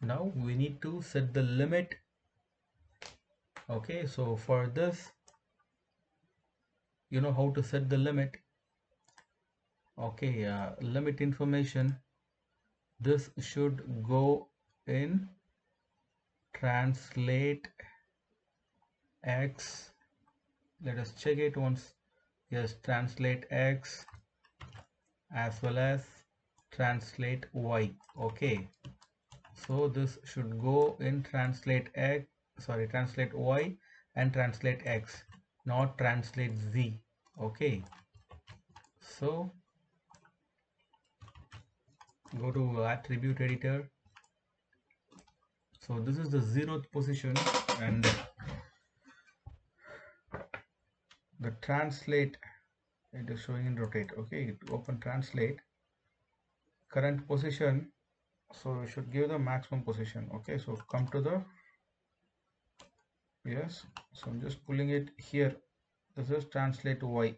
Now we need to set the limit. Okay, so for this, you know how to set the limit. Okay, limit information, this should go in translate x. Let us check it once. Yes, translate x as well as translate y. Okay, so this should go in translate x, sorry, translate y and translate x, not translate z. Okay, so go to attribute editor. So this is the 0th position, and the translate, it is showing in rotate. Okay, to open translate current position, so we should give the maximum position. Okay, so come to the, yes, so I'm just pulling it here. This is translate y.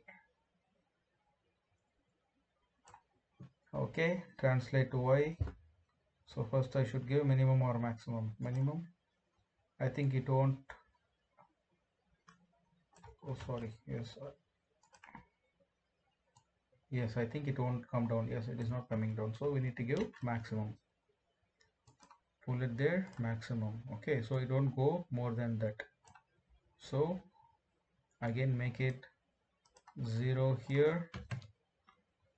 Okay, translate y. So first I should give minimum or maximum. Minimum, I think it won't, oh sorry, yes, yes, I think it won't come down. Yes, it is not coming down, so we need to give maximum. Pull it there, maximum. Okay, so it won't go more than that. So again make it 0 here,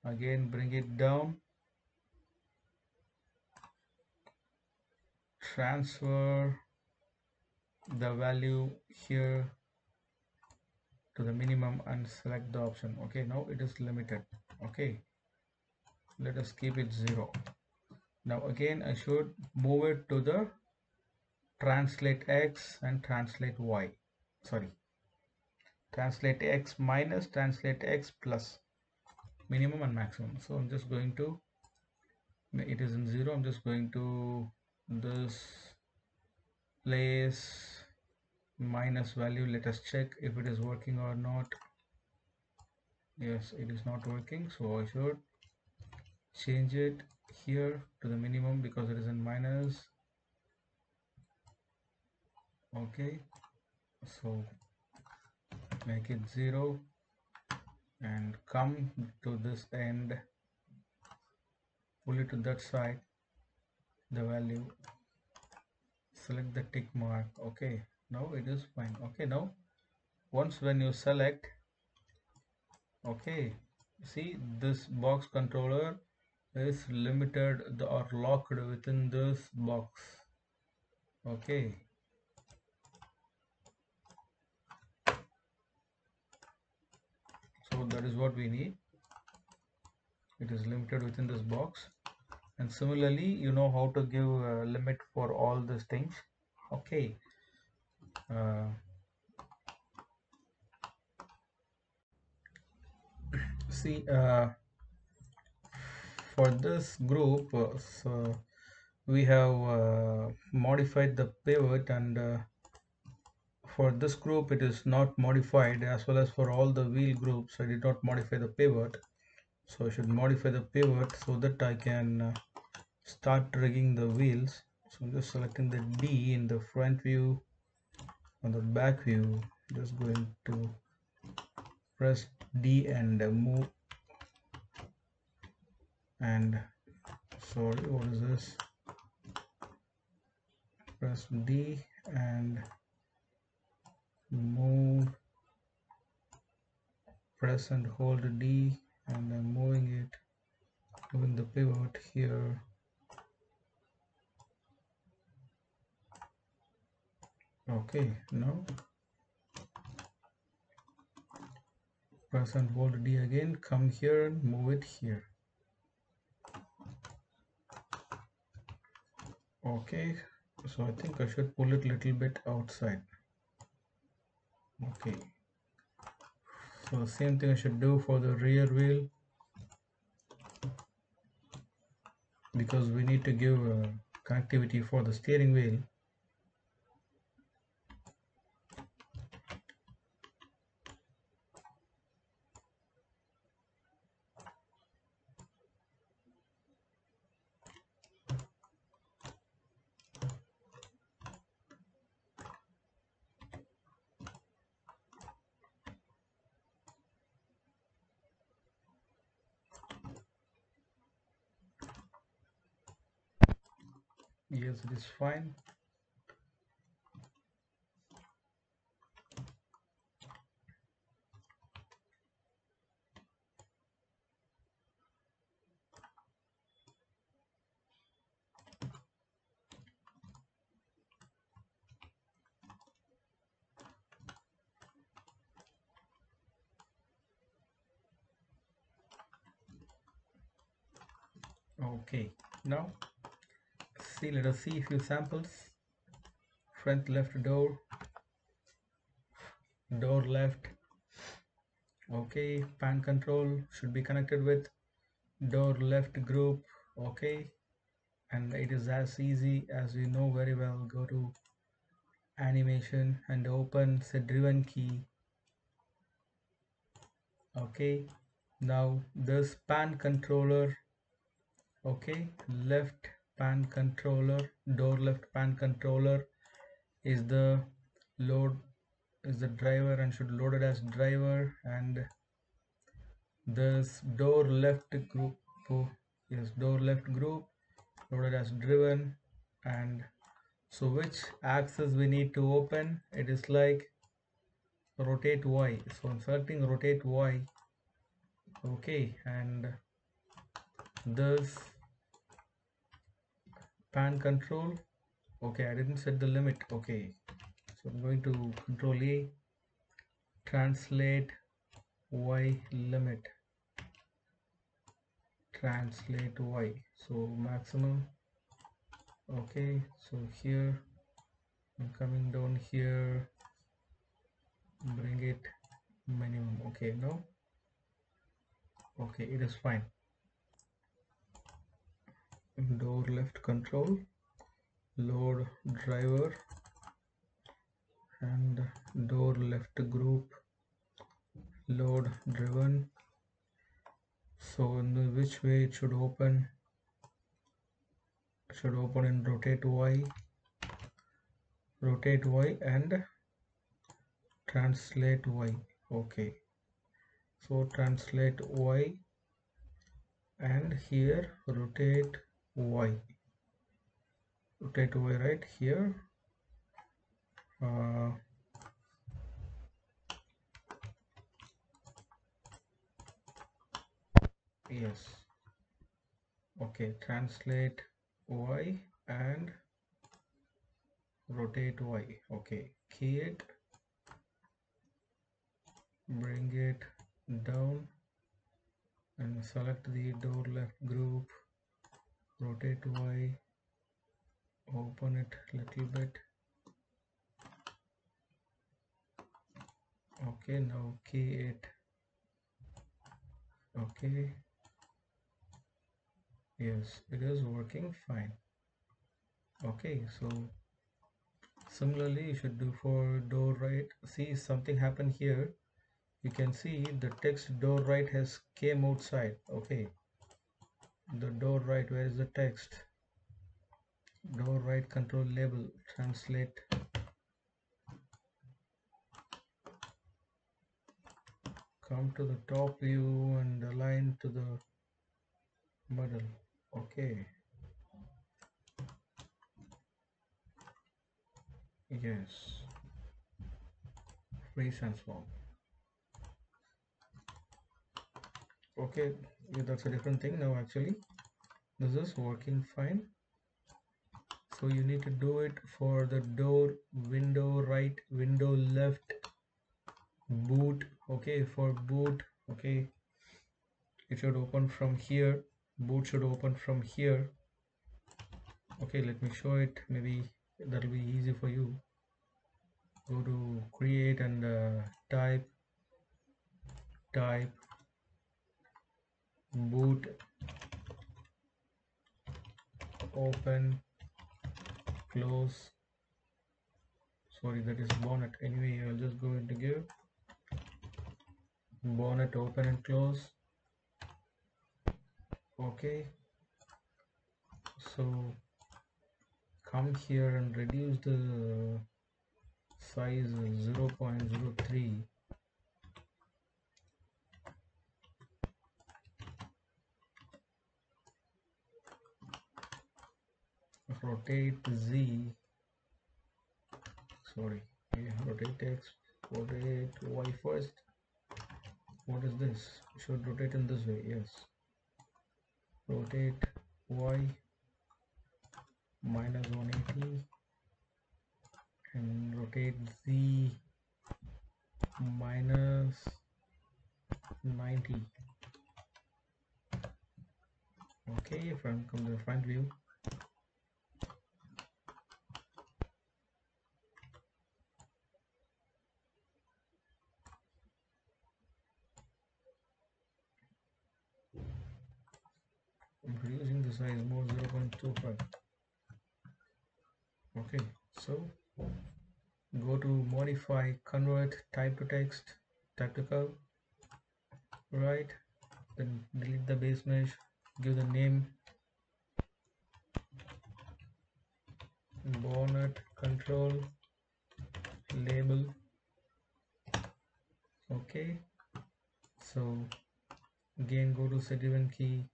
again bring it down, transfer the value here to the minimum and select the option. Okay, now it is limited. Okay, let us keep it 0. Now again I should move it to the translate x and translate y, sorry, translate x minus translate x plus, minimum and maximum. So I'm just going to, it is in 0, I'm just going to this place minus value. Let us check if it is working or not. Yes, it is not working, so I should change it here to the minimum because it is in minus. Okay, so make it 0 and come to this end, pull it to that side, the value, select the tick mark. Okay, now it is fine. Okay, now once when you select, okay, see this box controller is limited or locked within this box. Okay, so that is what we need. It is limited within this box, and similarly you know how to give a limit for all these things. Okay, uh, see, for this group, so we have modified the pivot, and for this group it is not modified, as well as for all the wheel groups I did not modify the pivot. So I should modify the pivot so that I can start rigging the wheels. So I'm just selecting the D in the front view. On the back view, just going to press D and move, and sorry, what is this, press D and move, press and hold D, and I'm moving it, moving the pivot here. Okay, now press and hold D again, come here and move it here. Okay, so I think I should pull it a little bit outside. Okay, so same thing I should do for the rear wheel, because we need to give connectivity for the steering wheel. Yes, it is fine. Okay, now see, let us see a few samples. Front left door, door left. Okay, pan control should be connected with door left group. Okay, and it is as easy as we know very well. Go to animation and open the driven key. Okay, now this pan controller. Okay, left pan controller, door left pan controller is the load, is the driver and should load it as driver, and this door left group, oh, yes, door left group loaded as driven. And so which axis we need to open? It is like rotate Y. So I'm selecting rotate Y. Okay, and this pan control. Okay, I didn't set the limit. Okay, so I'm going to control A, translate Y limit, translate Y, so maximum. Okay, so here I'm coming down here, bring it minimum. Okay, no, okay, it is fine. Door left control, load driver, and door left group, load driven. So in which way it should open? It should open in rotate Y, and translate Y. Okay, so translate Y, and here rotate Y, right here. uh, yes, okay, translate Y and rotate Y. Okay, key it, bring it down and select the door left group, rotate Y, open it little bit. Okay, now key it. Okay, yes, it is working fine. Okay, so similarly you should do for door right. See, something happened here. You can see the text door right has came outside. Okay, the door right, where is the text? Door right control label, translate. Come to the top view and align to the middle. Okay, yes, free transform. Okay, yeah, that's a different thing now. Actually, this is working fine. So you need to do it for the door, window right, window left, boot. Okay, for boot. Okay, it should open from here. Boot should open from here. Okay, let me show it. Maybe that'll be easy for you. Go to create and type boot, open, close. Sorry, that is bonnet. Anyway, I'll just go into give bonnet, open and close. Okay, so come here and reduce the size 0.03. rotate Z, sorry, yeah, rotate X, rotate Y first. What is this? Should rotate in this way, yes. Rotate Y minus 180 and rotate Z minus 90. Okay, from the front view. I'm reducing the size more 0.25. Okay, so go to modify, convert type to text, type to curve, right? Then delete the base mesh, give the name bonnet control label. Okay, so again go to set event key,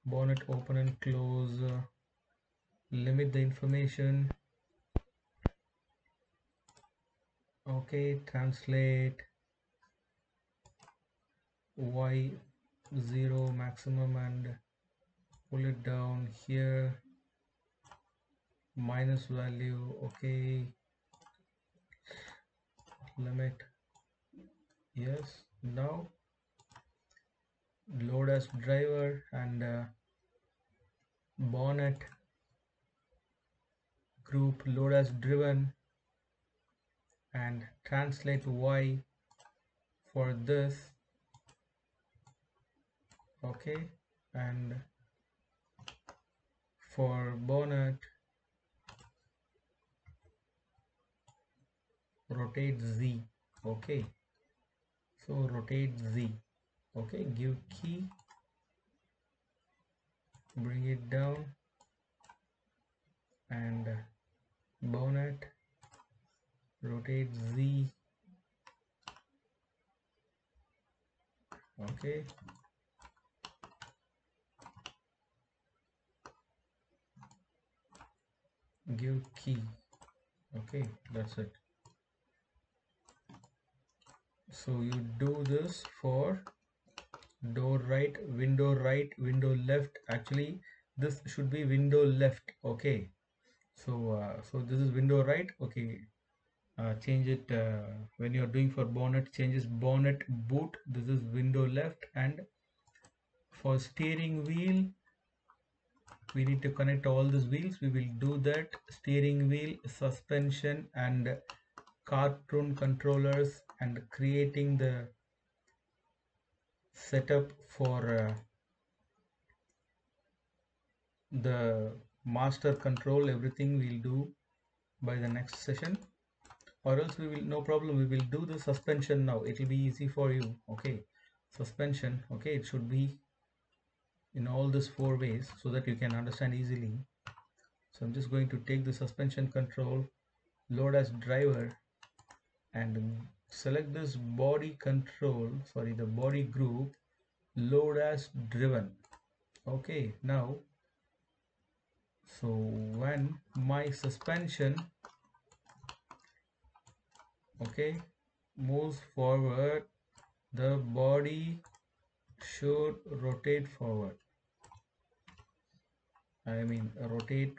bonnet open and close, limit the information. Okay, translate y0 maximum and pull it down here, minus value. Okay, limit, yes. Now load as driver and bonnet group load as driven and translate y for this. Okay, and for bonnet rotate Z. Okay, so rotate Z. Okay, give key, bring it down, and bonnet rotate Z. Okay, give key. Okay, that's it. So you do this for door right, window left. Actually this should be window left. Okay, so so this is window right. Okay, change it when you're doing for bonnet, changes bonnet boot, this is window left. And for steering wheel we need to connect all these wheels. We will do that. Steering wheel, suspension and cartoon controllers, and creating the setup for the master control. Everything we'll do by the next session, or else we will, no problem, we will do the suspension now. It will be easy for you. Okay, suspension. Okay, it should be in all these four ways so that you can understand easily. So I'm just going to take the suspension control, load as driver, and select this body control, sorry, the body group, load as driven. Okay, now so when my suspension, okay, moves forward, the body should rotate forward. I mean rotate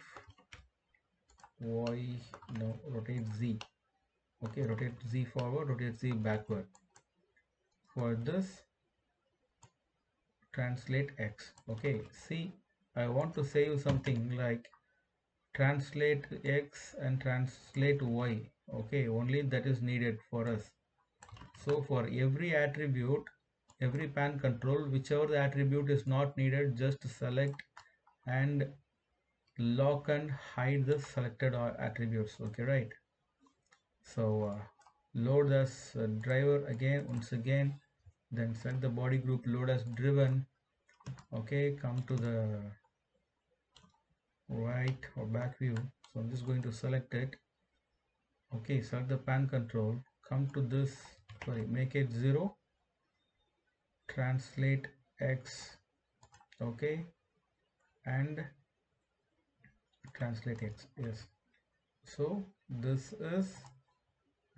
y, no, rotate z. Okay, rotate z forward, rotate z backward. For this, translate x. Okay, see, I want to say you something like translate x and translate y. Okay, only that is needed for us. So for every attribute, every pan control, whichever the attribute is not needed, just select and lock and hide the selected attributes. Okay, right? So load as driver again, once again, then select the body group, load as driven. Okay, come to the right or back view. So I'm just going to select it. Okay, select the pan control, come to this, sorry, make it 0, translate x. Okay, and translate X, yes. So this is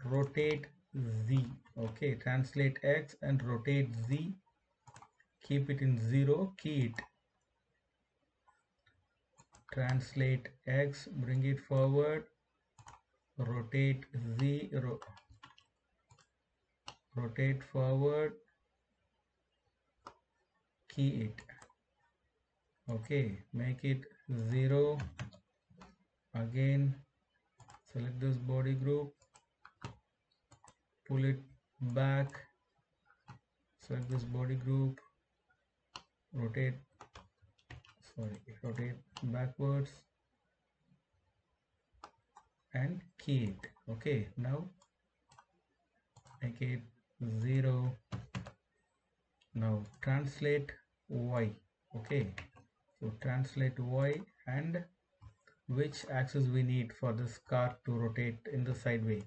rotate Z. Okay, translate X and rotate Z, keep it in 0, key it. Translate X, bring it forward, rotate Z, rotate forward, key it. Okay, make it 0. Again, select this body group, pull it back, select this body group, rotate backwards and key it. Okay, now make it 0. Now translate Y. Okay, so translate Y and which axis we need for this car to rotate in the sideway.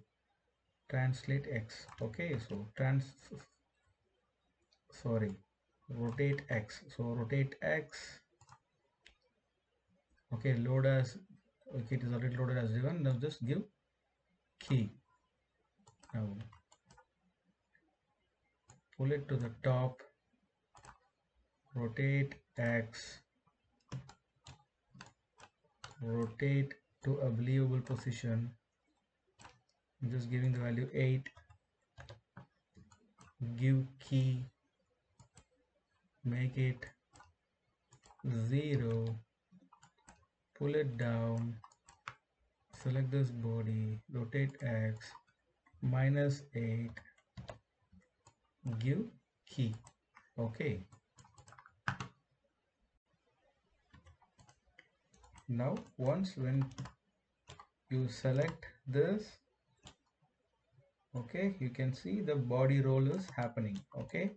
Translate X. Okay, so rotate X. So rotate X. Okay, load as, okay, it is already loaded as driven. Now just give key. Now pull it to the top, rotate X, rotate to a believable position. I'm just giving the value 8, give key, make it 0, pull it down, select this body, rotate X, -8, give key. Okay, now once when you select this, okay, you can see the body roll is happening. Okay,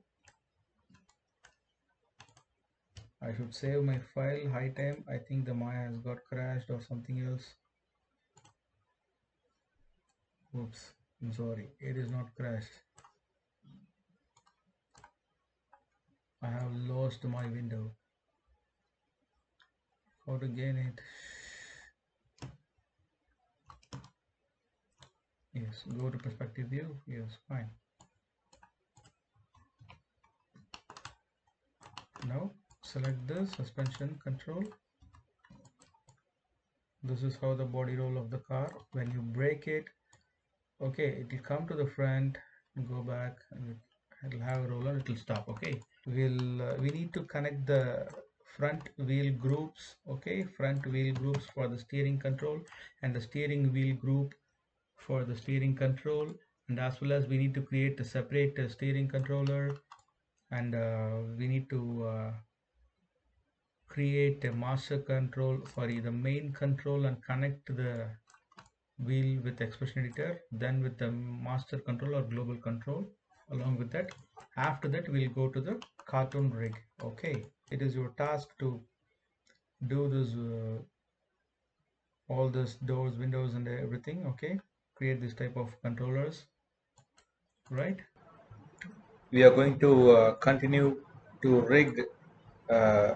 I should save my file. High time, I think the Maya has got crashed or something else. Oops, I'm sorry, it is not crashed. I have lost my window. How to gain it? Yes, go to perspective view. Yes, fine. Now select the suspension control. This is how the body roll of the car. When you brake it, okay, it will come to the front, go back, and it will have a roller. It will stop. Okay, we need to connect the front wheel groups. Okay, front wheel groups for the steering control and the steering wheel group for the steering control, and as well as we need to create a separate steering controller, and we need to create a master control, sorry, the main control, and connect the wheel with expression editor, then with the master control or global control along with that. After that we'll go to the cartoon rig. Okay, it is your task to do this all this doors, windows and everything. Okay, create this type of controllers, right? We are going to continue to rig uh,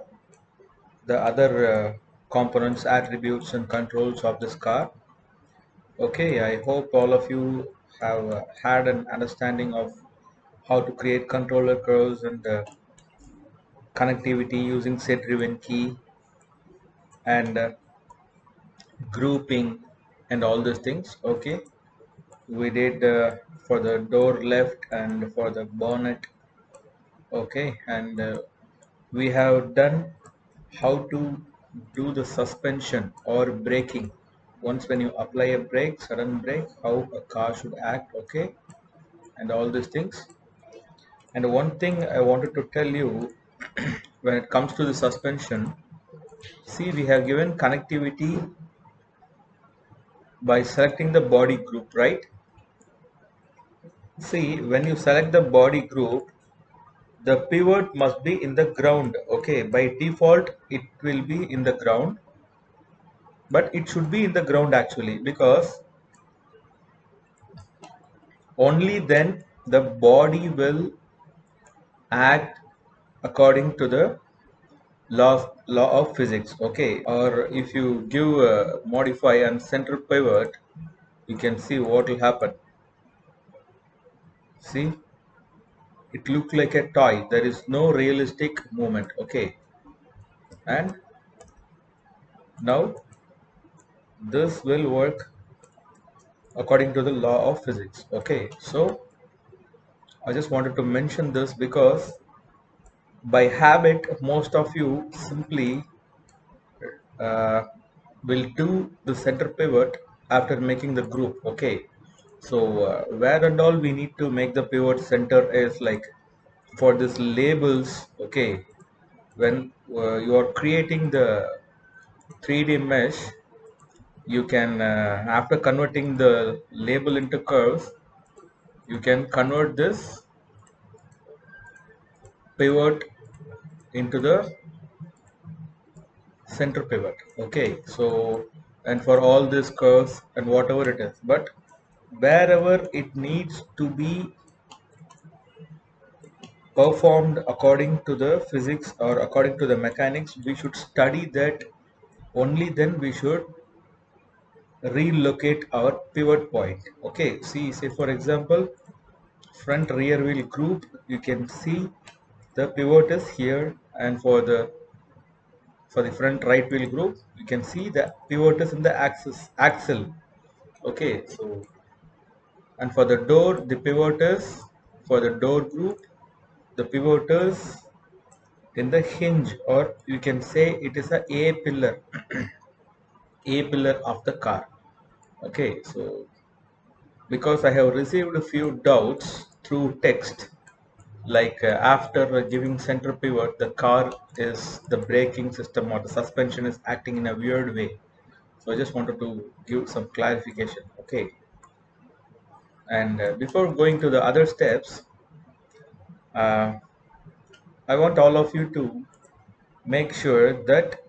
the other components, attributes and controls of this car. Okay, I hope all of you have had an understanding of how to create controller curves and connectivity using set driven key and grouping and all these things. Okay, we did for the door left and for the bonnet. Okay, and we have done how to do the suspension or braking. Once when you apply a brake, sudden brake, how a car should act. Okay, and all these things. And one thing I wanted to tell you, when it comes to the suspension, see, we have given connectivity by selecting the body group, right? See, when you select the body group, the pivot must be in the ground. Okay, by default it will be in the ground, but it should be in the ground actually, because only then the body will act according to the law of physics. Okay, or if you give modify and center pivot, you can see what will happen. See, it look like a toy. There is no realistic movement. Okay, and now this will work according to the law of physics. Okay, so I just wanted to mention this because by habit most of you simply uh, will do the center pivot after making the group. Okay, so where and all we need to make the pivot center is like for this labels. Okay, when you are creating the 3D mesh, you can after converting the label into curves, you can convert this pivot into the center pivot. Okay, so and for all these curves and whatever it is, but wherever it needs to be performed according to the physics or according to the mechanics, we should study that. Only then we should relocate our pivot point. Okay, see, say for example, front rear wheel group, you can see the pivot is here, and for the front right wheel group, you can see the pivot is in the axle. Okay, so and for the door, the pivot is for the door group, the pivot is in the hinge, or you can say it is a pillar, a pillar of the car. Okay, so because I have received a few doubts through text, like after giving center pivot, the car is the braking system or the suspension is acting in a weird way. So I just wanted to give some clarification. Okay, and before going to the other steps, uh, I want all of you to make sure that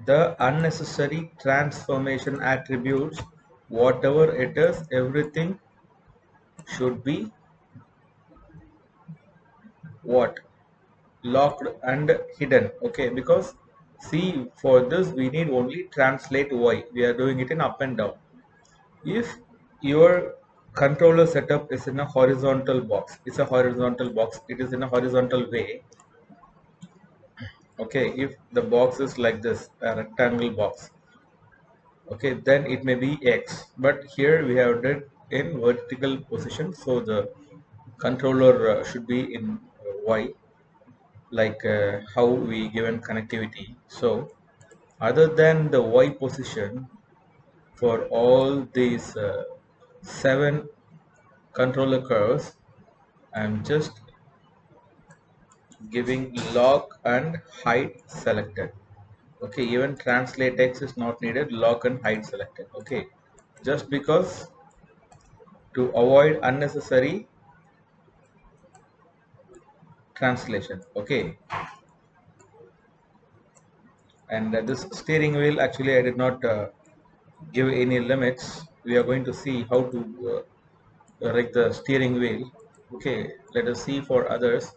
the unnecessary transformation attributes, whatever it is, everything should be what locked and hidden. Okay, because see, for this we need only translate y. We are doing it in up and down. If your controller setup is in a horizontal box, it's a horizontal box, it is in a horizontal way. Okay, if the box is like this, a rectangle box, okay, then it may be x, but here we have did in vertical position, so the controller should be in y, like how we given connectivity. So other than the y position, for all these 7 controller curves, I'm just giving lock and hide selected. Okay, even translate text is not needed, lock and hide selected. Okay, just because to avoid unnecessary translation. Okay, and this steering wheel, actually I did not give any limits. We are going to see how to rig the steering wheel. Okay, let us see for others.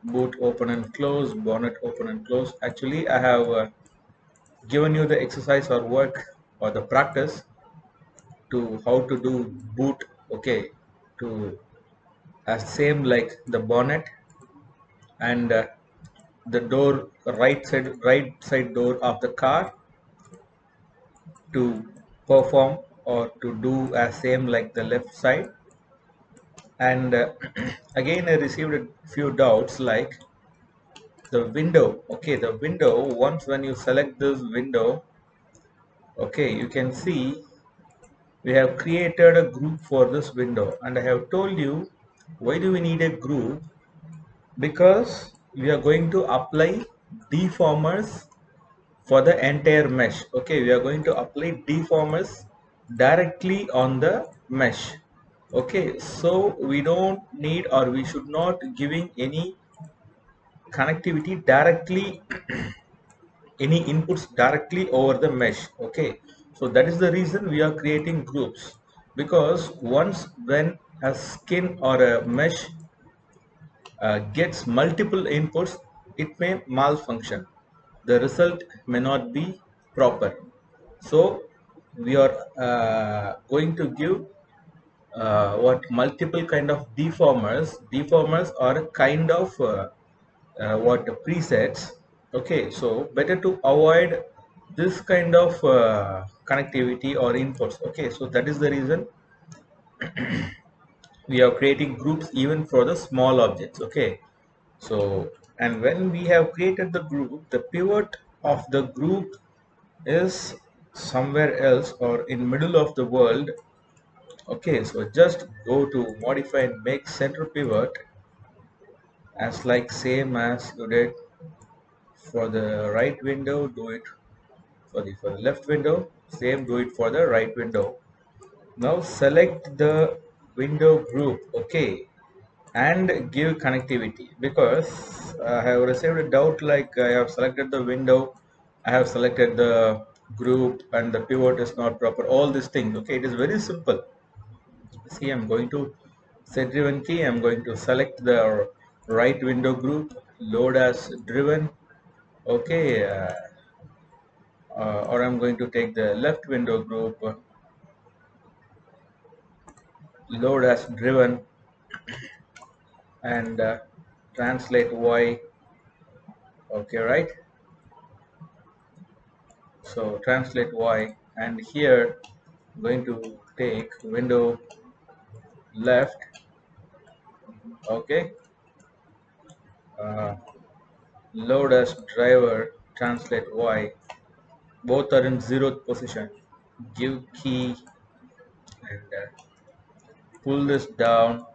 Boot open and close, bonnet open and close. Actually I have given you the exercise or work or the practice to how to do boot. Okay, to same like the bonnet and the door, right side door of the car, to perform or to do as same like the left side. And again I received a few doubts like the window. Okay, the window, once when you select this window, okay, you can see we have created a group for this window, and I have told you why do we need a group, because we are going to apply deformers for the entire mesh. Okay, we are going to apply deformers directly on the mesh. Okay, so we don't need or we should not giving any connectivity directly, any inputs directly over the mesh. Okay, so that is the reason we are creating groups, because once when a skin or a mesh gets multiple inputs, it may malfunction. The result may not be proper. So we are going to give what multiple kind of deformers. Deformers are a kind of what presets. Okay, so better to avoid this kind of connectivity or inputs. Okay, so that is the reason we are creating groups even for the small objects. Okay, so and when we have created the group, the pivot of the group is somewhere else or in middle of the world. Okay, so just go to modify and make center pivot as like same as you did for the right window. Do it for the left window, same do it for the right window. Now select the window group. Okay, and give connectivity, because I have received a doubt like I have selected the window, I have selected the group, and the pivot is not proper, all these things. Okay, it is very simple. See, I'm going to set driven key, I'm going to select the right window group, load as driven. Okay, or I'm going to take the left window group, load as driven, and translate Y. Okay, right? So translate Y, and here I'm going to take window left. Okay, uh, load as driver, translate Y. Both are in 0th position. Give key and pull this down.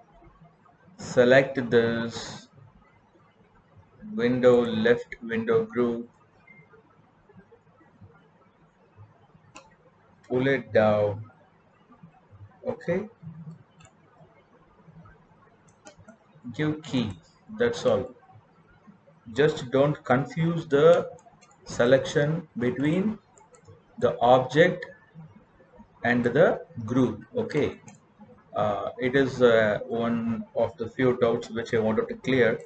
Select this window left window group, pull it down. Okay, give key. That's all. Just don't confuse the selection between the object and the group. Okay, it is one of the few doubts which I wanted to clear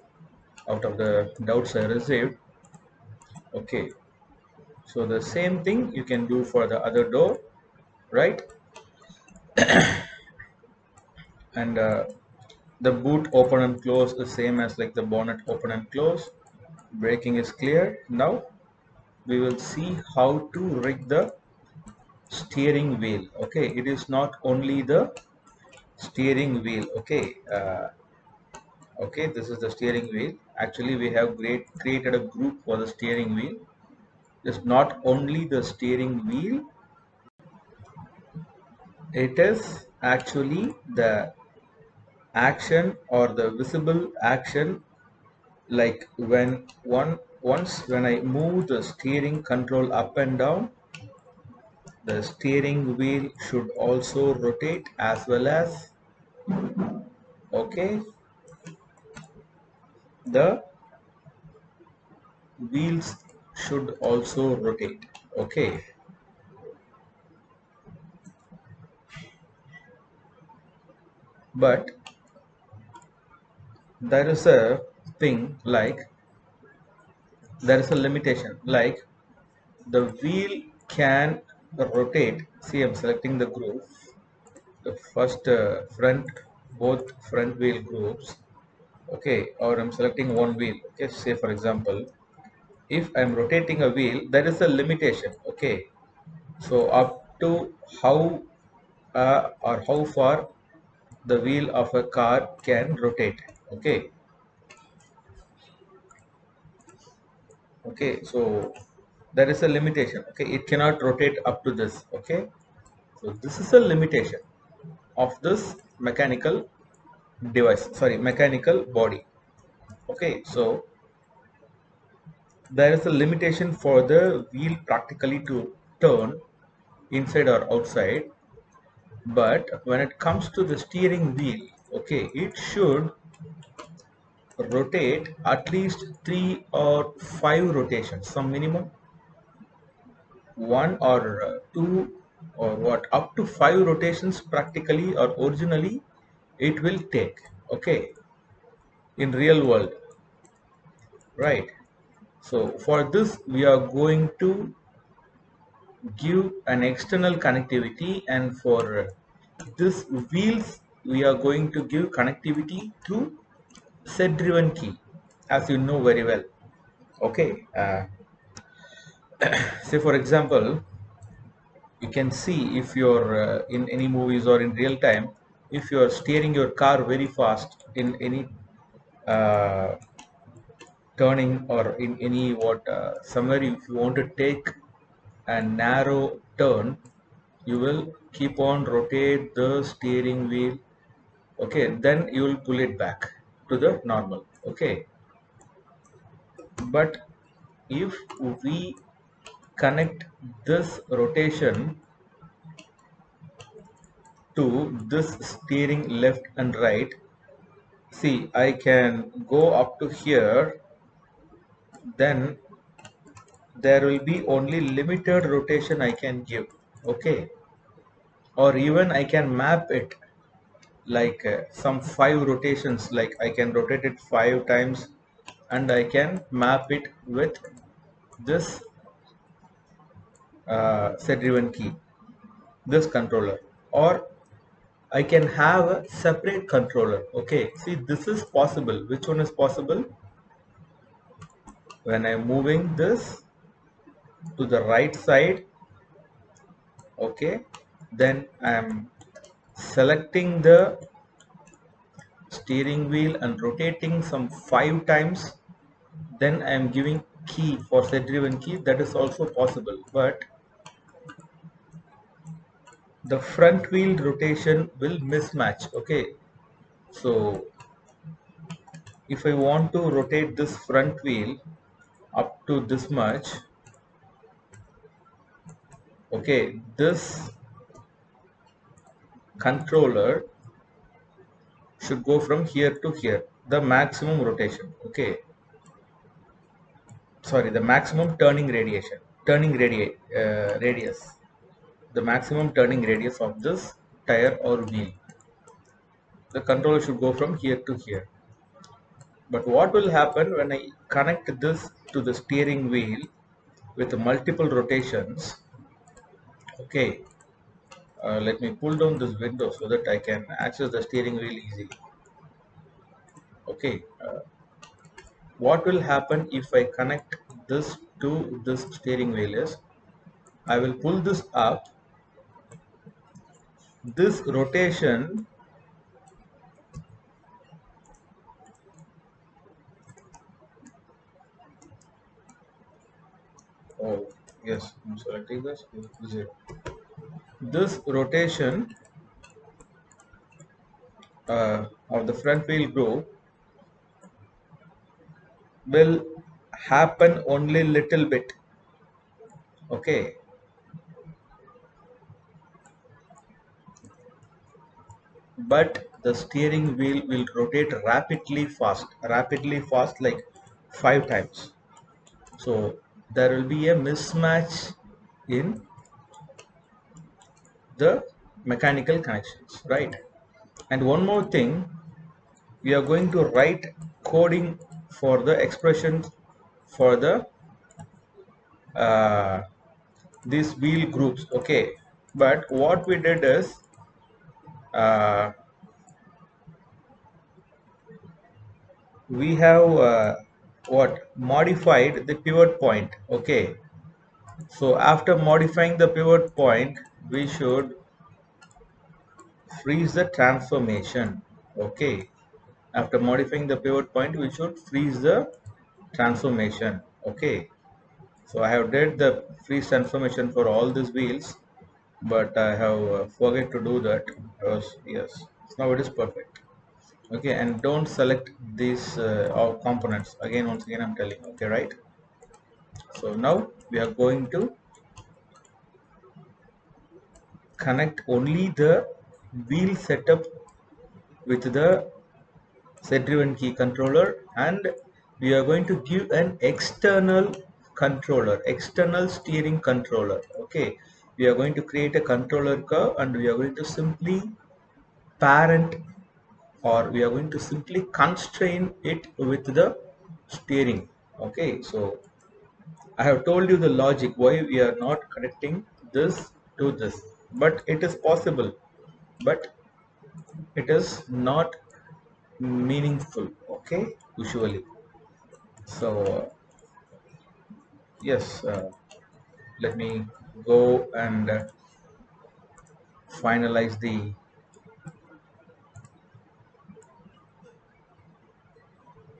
out of the doubts I received. Okay, so the same thing you can do for the other door, right? And the boot open and close the same as like the bonnet open and close. Braking is clear. Now we will see how to rig the steering wheel. Okay, it is not only the steering wheel. Okay, okay, this is the steering wheel. Actually we have created a group for the steering wheel. It's not only the steering wheel, it is actually the action or the visible action, like when once when I move the steering control up and down, the steering wheel should also rotate as well as, okay, the wheels should also rotate. Okay, but there is a thing like, there is a limitation, like the wheel can rotate. See, I'm selecting the group, the first front, both front wheel groups. Okay, or I'm selecting one wheel. Okay, say for example, if I'm rotating a wheel, there is a limitation. Okay, so up to how or how far the wheel of a car can rotate. Okay, okay, so there is a limitation. Okay, it cannot rotate up to this. Okay, so this is a limitation of this mechanical device, sorry, mechanical body. Okay, so there is a limitation for the wheel practically to turn inside or outside. But when it comes to the steering wheel, okay, it should rotate at least 3 or 5 rotations, some minimum 1 or 2 or what, up to 5 rotations practically or originally it will take. Okay, in real world, right? So for this we are going to give an external connectivity, and for this wheels we are going to give connectivity through set driven key, as you know very well. Okay, say for example, you can see if you're in any movies or in real time, if you are steering your car very fast in any uh, turning, or in any what somewhere, if you want to take a narrow turn, you will keep on rotate the steering wheel. Okay, then you will pull it back to the normal. Okay, but if we connect this rotation to this steering left and right, see, I can go up to here, then there will be only limited rotation I can give. Okay, or even I can map it like some 5 rotations, like I can rotate it 5 times, and I can map it with this set driven key, this controller, or I can have a separate controller. Okay, see, this is possible. Which one is possible? When I'm moving this to the right side, okay, then I'm selecting the steering wheel and rotating some 5 times, then I am giving key for set driven key. That is also possible, but the front wheel rotation will mismatch. Okay, so if I want to rotate this front wheel up to this much, okay, this controller should go from here to here, the maximum rotation. Okay, sorry, the maximum radius, the maximum turning radius of this tire or wheel. The controller should go from here to here. But what will happen when I connect this to the steering wheel with multiple rotations? Okay, let me pull down this window so that I can access the steering wheel easily. Okay, what will happen if I connect this to this steering wheel is, I will pull this up, this rotation, oh yes, I'm selecting this, this rotation of the front wheel groove will happen only little bit. Okay, but the steering wheel will rotate rapidly fast, like 5 times. So there will be a mismatch in the mechanical connections, right? And one more thing, we are going to write coding for the expression for the uh, these wheel groups. Okay, but what we did is, uh, we have what modified the pivot point. Okay, so after modifying the pivot point, we should freeze the transformation. Okay, after modifying the pivot point, we should freeze the transformation. Okay, so I have did the freeze transformation for all these wheels, but I have forget to do that, because yes, now it is perfect. Okay, and don't select these all components again, once again I'm telling. Okay, right? So now we are going to connect only the wheel setup with the set driven key controller, and we are going to give an external steering controller. Okay, we are going to create a controller curve, and we are going to simply parent, or we are going to simply constrain it with the steering. Okay, so I have told you the logic why we are not connecting this to this, but it is possible, but it is not meaningful, okay, usually. So yes, let me go and finalize the,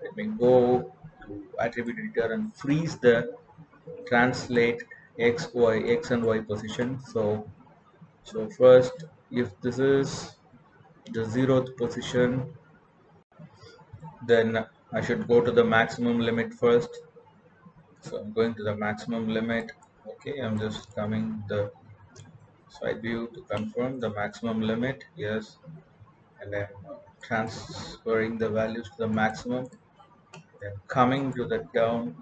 let me go to attribute editor and freeze the translate x and y position. So first, if this is the 0th position, then I should go to the maximum limit first. So I'm going to the maximum limit. Okay, I'm just coming the side view to confirm the maximum limit. Yes, and then transferring the values to the maximum. Then coming to the down,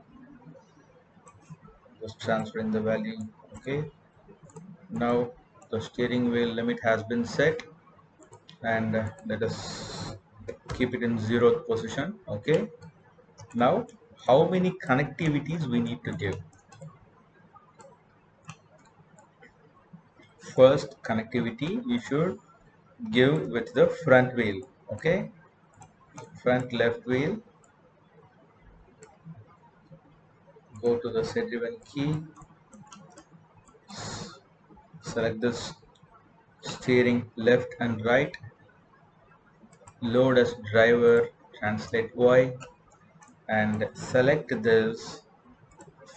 just transferring the value. Okay, now the steering wheel limit has been set, and let us keep it in 0th position. Okay, now how many connectivities we need to give? First connectivity we should give with the front wheel. Okay, front left wheel, go to the set driven key, select this steering left and right, load as driver, translate Y, and select this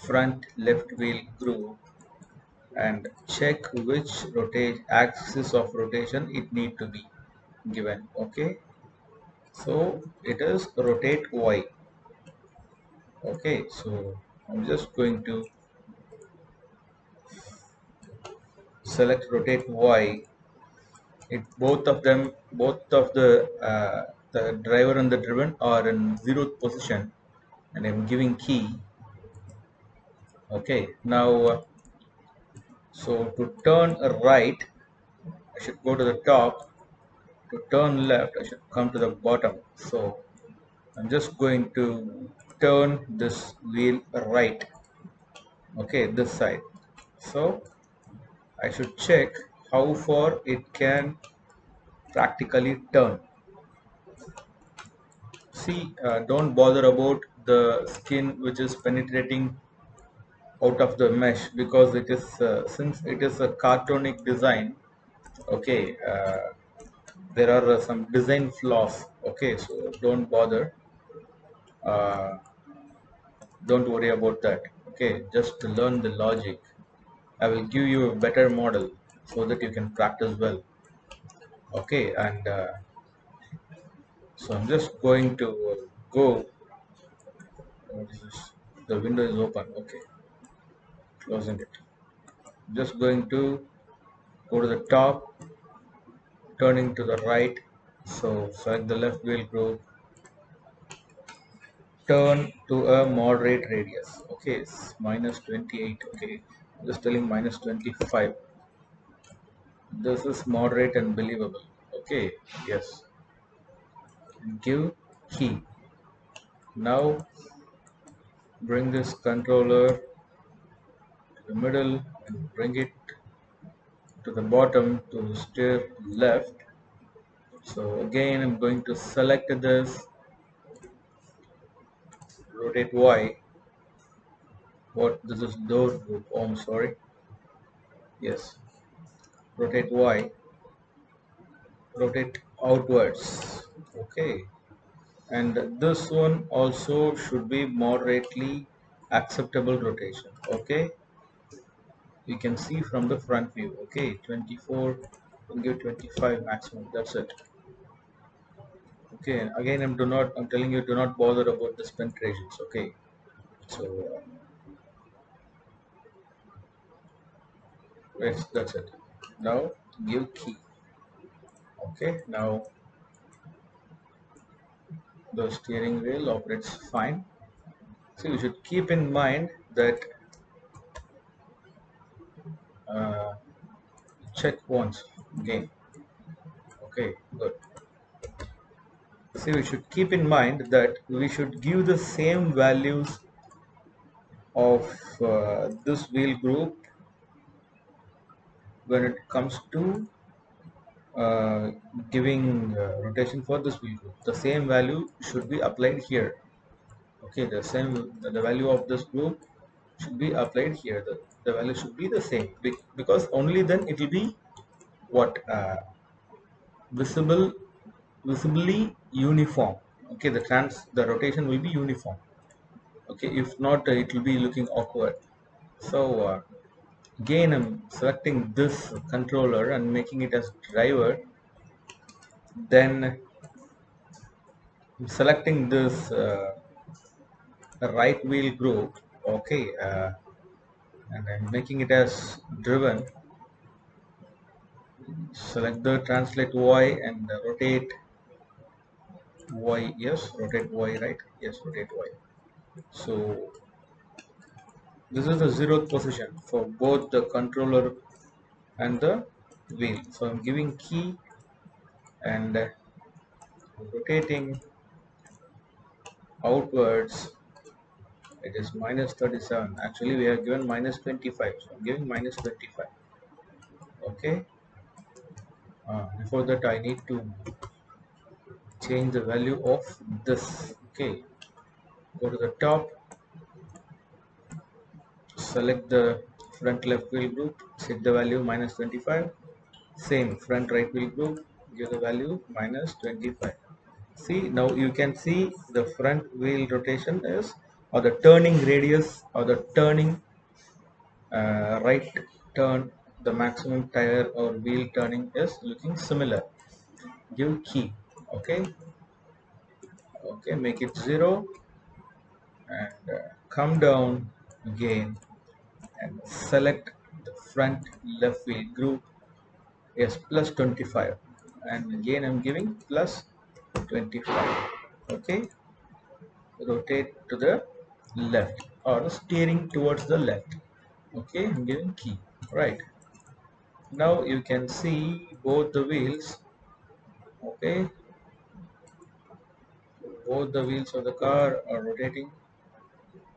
front left wheel group and check which rotate axis of rotation it need to be given. Okay, so it is rotate Y. Okay, so I'm just going to select rotate Y. It both of them, both of the driver and the driven are in 0th position, and I'm giving key. Okay, now so to turn right I should go to the top, to turn left I should come to the bottom. So I'm just going to turn this wheel right, okay, this side. So I should check how far it can practically turn. See, don't bother about the skin which is penetrating out of the mesh, because it is since it is a cartonic design. Okay, there are some design flaws. Okay, so don't bother, uh, don't worry about that. Okay, just to learn the logic, I will give you a better model so that you can practice well. Okay, and so I'm just going to go, what is this, the window is open. Okay, closing it. Just going to go to the top, turning to the right. So select the left wheel group, turn to a moderate radius. Okay, it's minus 28. Okay, just telling minus 25. This is moderate and believable. Okay, yes. Give key. Now bring this controller to the middle and bring it to the bottom to steer left. So again, I'm going to select this, rotate Y. What, this is door group? Oh, I'm sorry. Yes, rotate Y, rotate outwards. Okay, and this one also should be moderately acceptable rotation. Okay, you can see from the front view. Okay, 24, we'll give 25 maximum. That's it. Okay, again, I'm telling you, do not bother about the penetrations. Okay, so yes, that's it. Now give key. Okay, now the steering wheel operates fine. So you should keep in mind that uh, check once again. Okay, good. See, we should keep in mind that we should give the same values of this wheel group when it comes to uh, giving rotation for this wheel group. The same value should be applied here. Okay, the value of this group should be applied here. The value should be the same because only then it will be what visible visibly uniform. Okay, the rotation will be uniform. Okay, if not it will be looking awkward. So again I'm selecting this controller and making it as driver, then I'm selecting this right wheel group. Okay, and I'm making it as driven. Select the translate Y and rotate Y. Yes, rotate Y, right? Yes, rotate Y. So this is the zeroth position for both the controller and the wheel. So I'm giving key and rotating outwards. It is minus 37. Actually we are given minus 25, so I'm giving minus 25. Okay, before that I need to change the value of this. Okay, go to the top, select the front left wheel group, set the value minus 25. Same front right wheel group, give the value minus 25. See, now you can see the front wheel rotation is, or the turning radius, or the turning right turn, the maximum tire or wheel turning is looking similar. Give key. Okay, okay, make it 0 and come down again and select the front left wheel group. Yes, plus 25, and again I'm giving plus 25. Okay, rotate to the left or steering towards the left. Okay, I'm giving key. Right, now you can see both the wheels. Okay, both the wheels of the car are rotating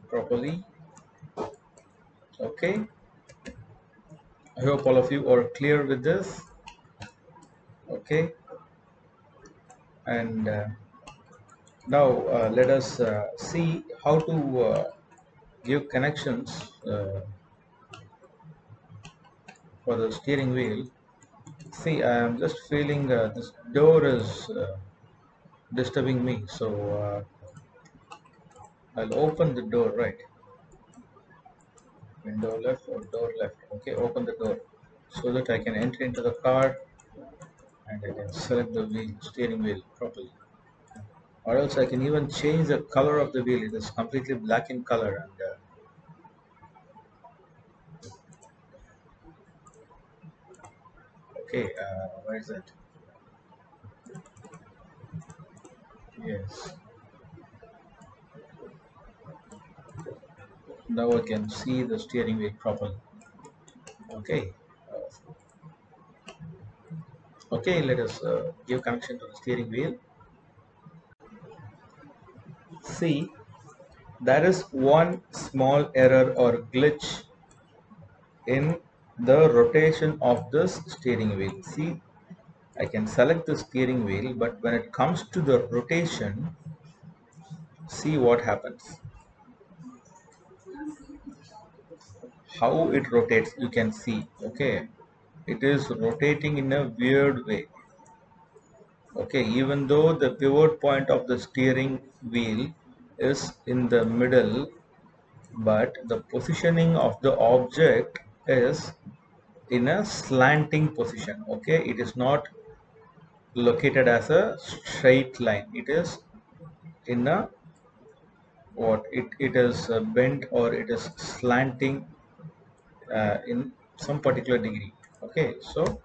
properly. Okay, I hope all of you are clear with this. Okay, and now let us see how to give connections for the steering wheel. See, I am just feeling this door is disturbing me, so I'll open the door, right? Window left or door left. Okay, open the door so that I can enter into the car and I can select the wheel, steering wheel properly. Or else I can even change the color of the wheel. It is completely black in color, and okay, where is that? Yes. Now I can see the steering wheel properly. Okay. Okay, let us give connection to the steering wheel. See, there is one small error or glitch in the rotation of this steering wheel. See, I can select the steering wheel, but when it comes to the rotation, see what happens. How it rotates, you can see. Okay, it is rotating in a weird way. Okay, even though the pivot point of the steering wheel is in the middle, but the positioning of the object is in a slanting position. Okay, it is not located as a straight line. It is in a what it is bent, or it is slanting in some particular degree. Okay, so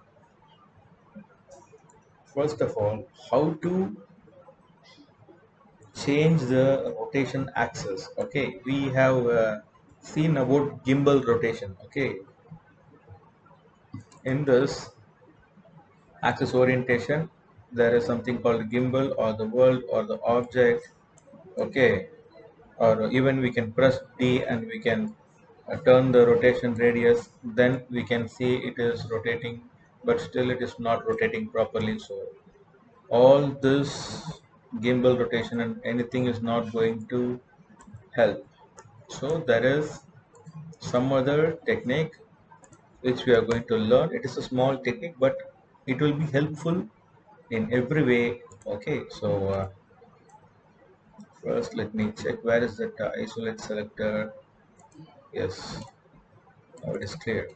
first of all, how to change the rotation axis. Okay, we have seen about gimbal rotation. Okay, in this axis orientation there is something called gimbal, or the world, or the object. Okay, or even we can press D and we can turn the rotation radius, then we can see it is rotating, but still it is not rotating properly. So all this gimbal rotation and anything is not going to help. So there is some other technique which we are going to learn. It is a small technique, but it will be helpful in every way. Okay, so first let me check where is that isolate selector. Yes, now it is clear.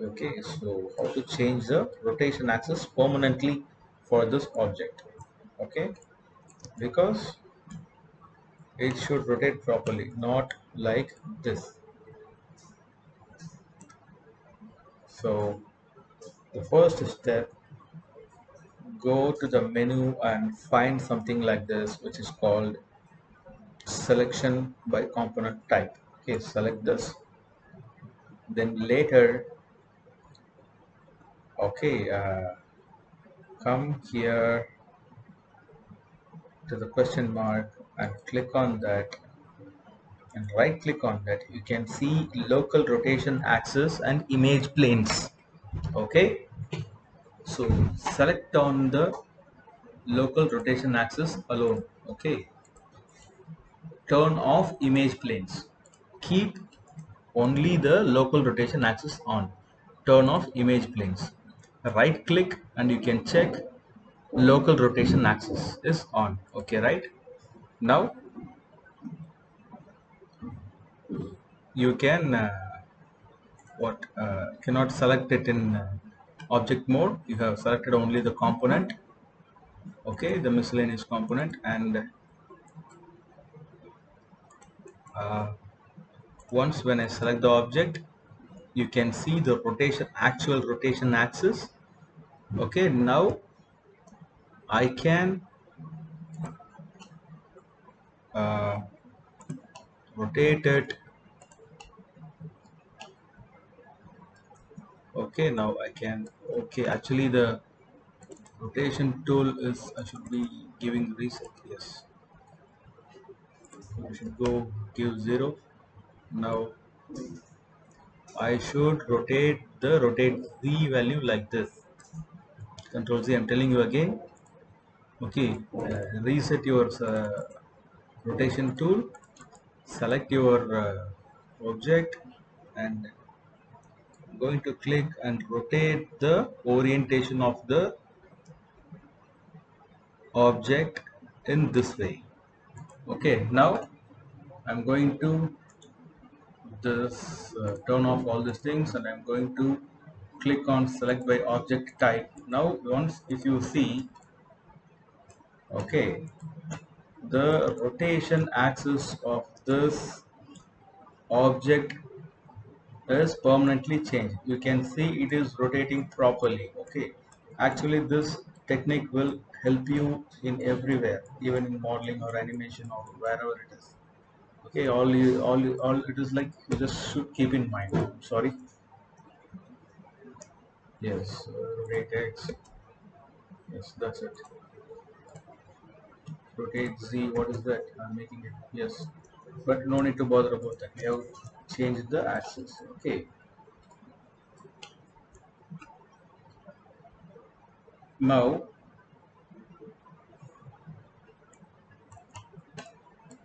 Okay, so how to change the rotation axis permanently for this object. Okay, because it should rotate properly, not like this. So the first step, go to the menu and find something like this, which is called selection by component type. Okay, select this. Then later, okay, come here to the question mark and click on that and right click on that. You can see local rotation axis and image planes. Okay, so select on the local rotation axis alone. Okay, turn off image planes. Keep only the local rotation axis on. Turn off image planes. Right click and you can check local rotation axis is on. Okay, right? Now you can cannot select it in object mode. You have selected only the component. Okay, the miscellaneous component, and uh, once when I select the object, you can see the rotation, actual rotation axis. Okay, now I can uh, rotate it. Okay, now I can. Okay, actually the rotation tool is, I should be giving reset. Yes, I should go give 0. Now I should rotate the rotate Z value like this. Control Z, I'm telling you again. Okay, reset your rotation tool, select your object, and going to click and rotate the orientation of the object in this way. Okay, now I'm going to this turn off all these things and I'm going to click on select by object type. Now once if you see, okay, the rotation axis of this object is permanently changed. You can see it is rotating properly. Okay, actually this technique will help you in everywhere, even in modeling or animation or wherever it is. Okay, all it is like you just should keep in mind. Sorry. Yes, rotate X. Yes, that's it. Rotate Z. What is that? I'm making it. Yes, but no need to bother about that. We have changed the axis. Okay. Now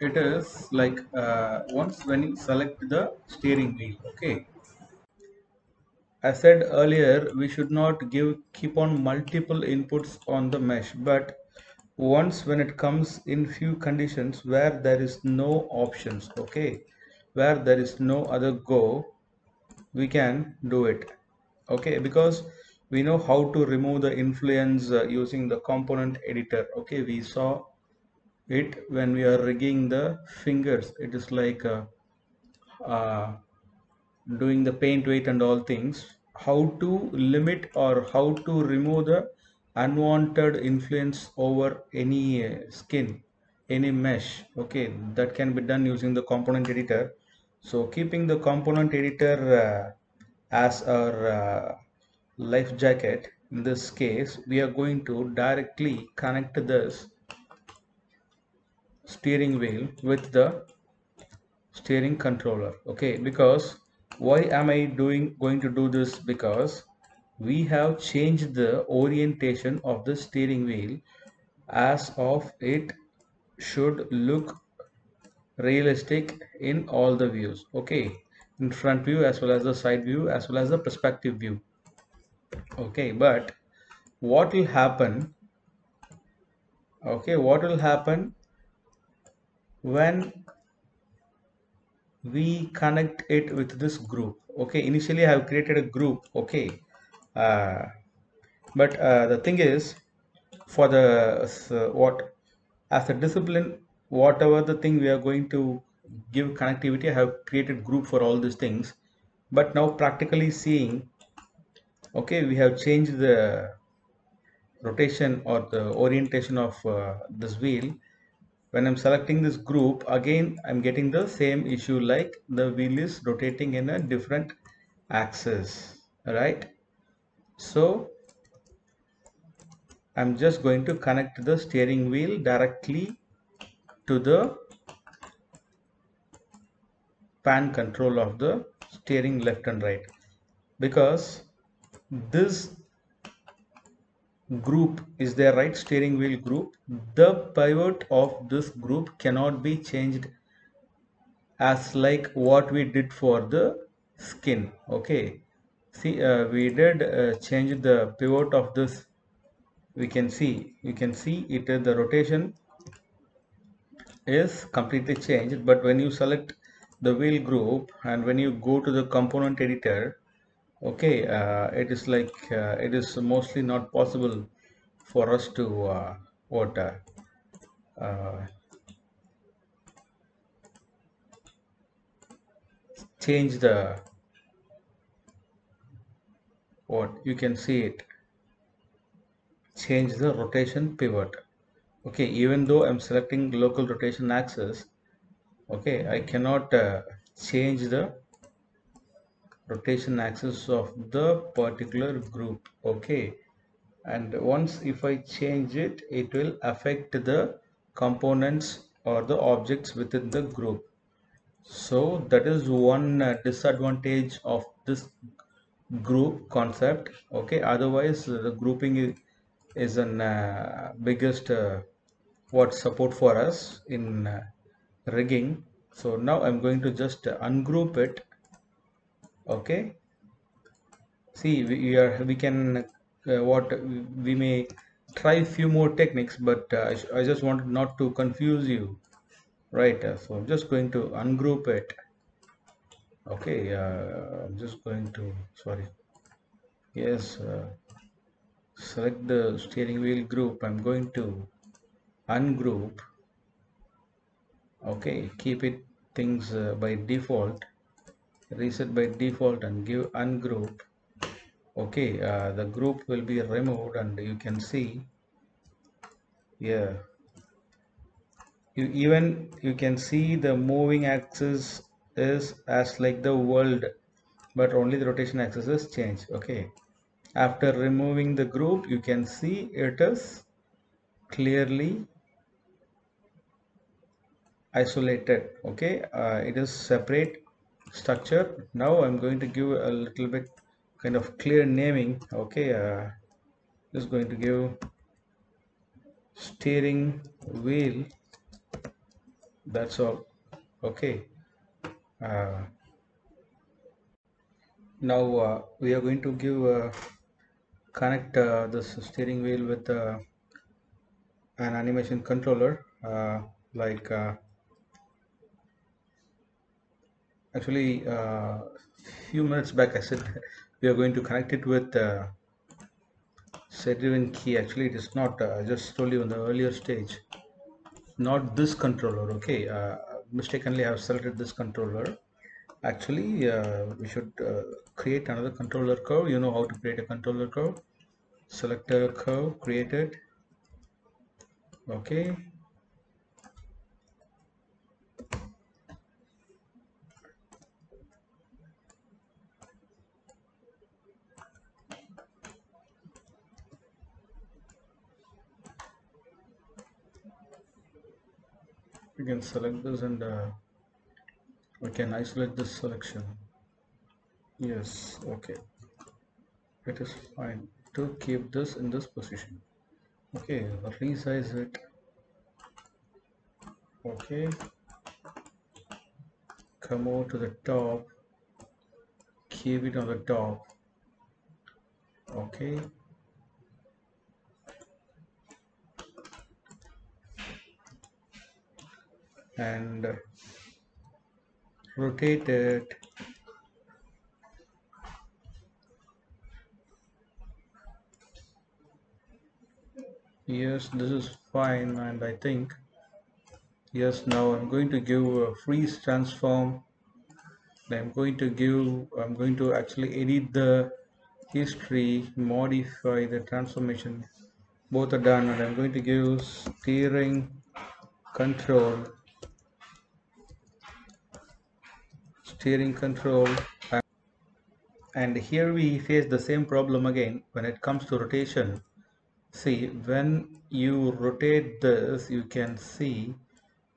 it is like once when you select the steering wheel. Okay. I said earlier we should not keep on multiple inputs on the mesh, but once when it comes in few conditions where there is no options, okay, where there is no other go, we can do it. Okay, because we know how to remove the influence using the component editor. Okay, we saw it when we are rigging the fingers. It is like uh, doing the paint weight and all things, how to limit or how to remove the unwanted influence over any skin, any mesh. Okay, that can be done using the component editor. So keeping the component editor as our life jacket, in this case we are going to directly connect this steering wheel with the steering controller. Okay, because why am I going to do this? Because we have changed the orientation of the steering wheel as of it should look realistic in all the views. Okay, in front view as well as the side view as well as the perspective view. Okay, but what will happen? Okay, what will happen when we connect it with this group? Okay, initially I have created a group. Okay, uh, but the thing is, for the what as a discipline, whatever the thing we are going to give connectivity, I have created group for all these things. But now practically seeing, okay, we have changed the rotation or the orientation of this wheel. When I'm selecting this group again, I'm getting the same issue, like the wheel is rotating in a different axis, right? So I'm just going to connect the steering wheel directly to the pan control of the steering left and right, because this group is there, right? Steering wheel group, the pivot of this group cannot be changed as like what we did for the skin. Okay, see, we did change the pivot of this. We can see, you can see it, the rotation is completely changed. But when you select the wheel group and when you go to the component editor, okay, it is like it is mostly not possible for us to what uh, change the, what you can see it, change the rotation pivot. Okay, even though I'm selecting local rotation axis, okay, I cannot change the rotation axis of the particular group. Okay, and once if I change it, it will affect the components or the objects within the group. So that is one disadvantage of this group concept. Okay, otherwise the grouping is an biggest what support for us in rigging. So now I'm going to just ungroup it. Okay, see, we can what we may try few more techniques, but I just wanted not to confuse you, right? So I'm just going to ungroup it. Okay, I'm just going to, sorry, yes, select the steering wheel group. I'm going to ungroup. Okay, keep it things by default, reset by default, and give ungroup. Okay, the group will be removed, and you can see, yeah, you can see the moving axis is as like the world, but only the rotation axis is changed. Okay, after removing the group, you can see it is clearly isolated. Okay, it is separate structure. Now I'm going to give a little bit kind of clear naming. Okay, just going to give steering wheel, that's all. Okay, uh, now we are going to give connect this steering wheel with an animation controller, like actually few minutes back I said we are going to connect it with set-driven key. Actually it is not, I just told you in the earlier stage, not this controller. Okay, mistakenly I have selected this controller. Actually we should create another controller curve. You know how to create a controller curve. Select a curve, create it. Okay, we can select this and we can isolate this selection. Yes, okay, it is fine to keep this in this position. Okay, resize it. Okay, come over to the top, keep it on the top. Okay, and rotate it. Yes, this is fine, and I think yes, now I'm going to give a freeze transform. I'm going to actually edit the history, modify the transformation. Both are done, and I'm going to give steering control, and here we face the same problem again when it comes to rotation. See, when you rotate this, you can see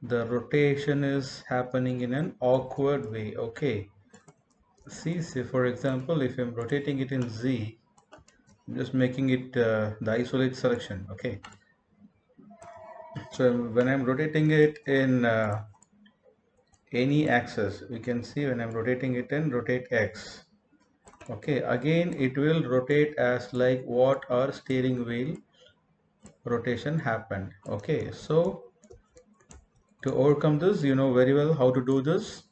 the rotation is happening in an awkward way. Okay, see, say for example, if I'm rotating it in Z, I'm just making it the isolate selection. Okay, so when I'm rotating it in any axis, we can see when I'm rotating it in rotate X. Okay, again it will rotate as like what our steering wheel rotation happened. Okay, so to overcome this, you know very well how to do this.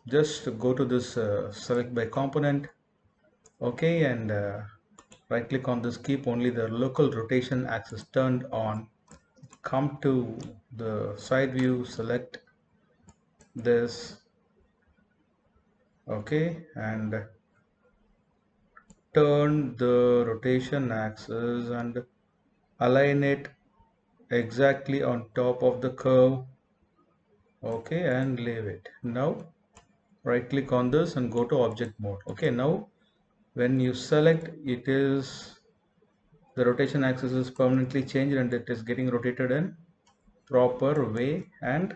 Just go to this select by component. Okay, and right click on this, keep only the local rotation axis turned on. Come to the side view, select this. Okay, and turn the rotation axis and align it exactly on top of the curve. Okay, and leave it. Now right click on this and go to object mode. Okay, now when you select, it is the rotation axis is permanently changed and it is getting rotated in proper way, and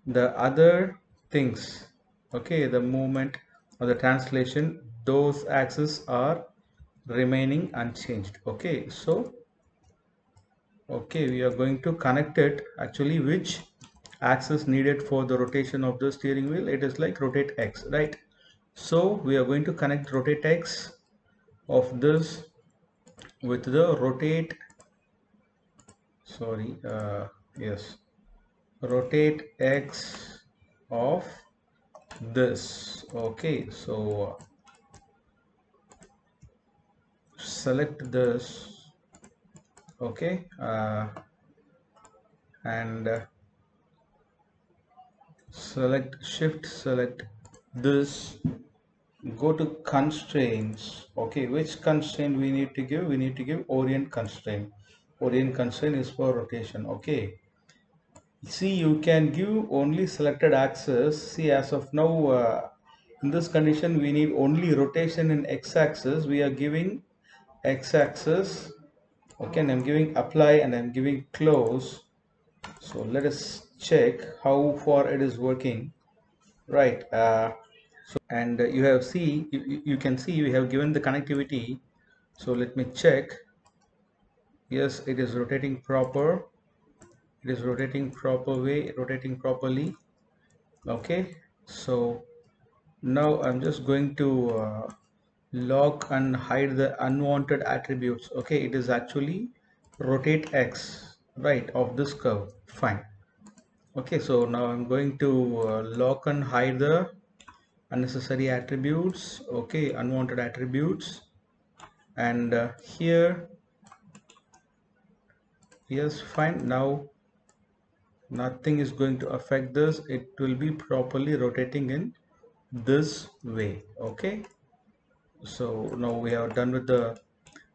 the other things, okay, the movement or the translation, those axes are remaining unchanged. Okay, so okay, we are going to connect it actually which axis needed for the rotation of the steering wheel. It is like rotate X, right? So we are going to connect rotate X of this with the rotate, sorry, yes, rotate X of this. Okay, so select this. Okay, and select this, go to constraints. Okay, which constraint we need to give? We need to give orient constraint. Orient constraint is for rotation. Okay, see, you can give only selected axis. See, as of now, in this condition we need only rotation in x-axis. We are giving x-axis. Okay, and I'm giving apply and I'm giving close. So let us check how far it is working. Right, and you can see we have given the connectivity. So let me check. Yes, it is rotating proper. It is rotating proper way, rotating properly. Okay, so now I'm just going to lock and hide the unwanted attributes. Okay, it is actually rotate X, right, of this curve. Fine. Okay, so now I'm going to lock and hide the unnecessary attributes. Okay, unwanted attributes, and here, yes, fine. Now nothing is going to affect this. It will be properly rotating in this way. Okay, so now we are done with the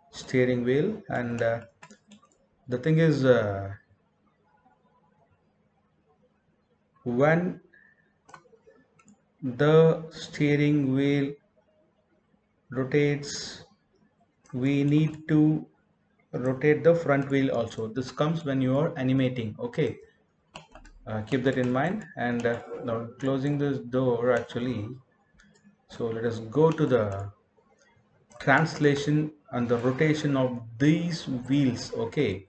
steering wheel, and the thing is, when the steering wheel rotates, we need to rotate the front wheel also. This comes when you are animating. Okay, Keep that in mind. And now closing this door actually, so let us go to the translation and the rotation of these wheels. Okay,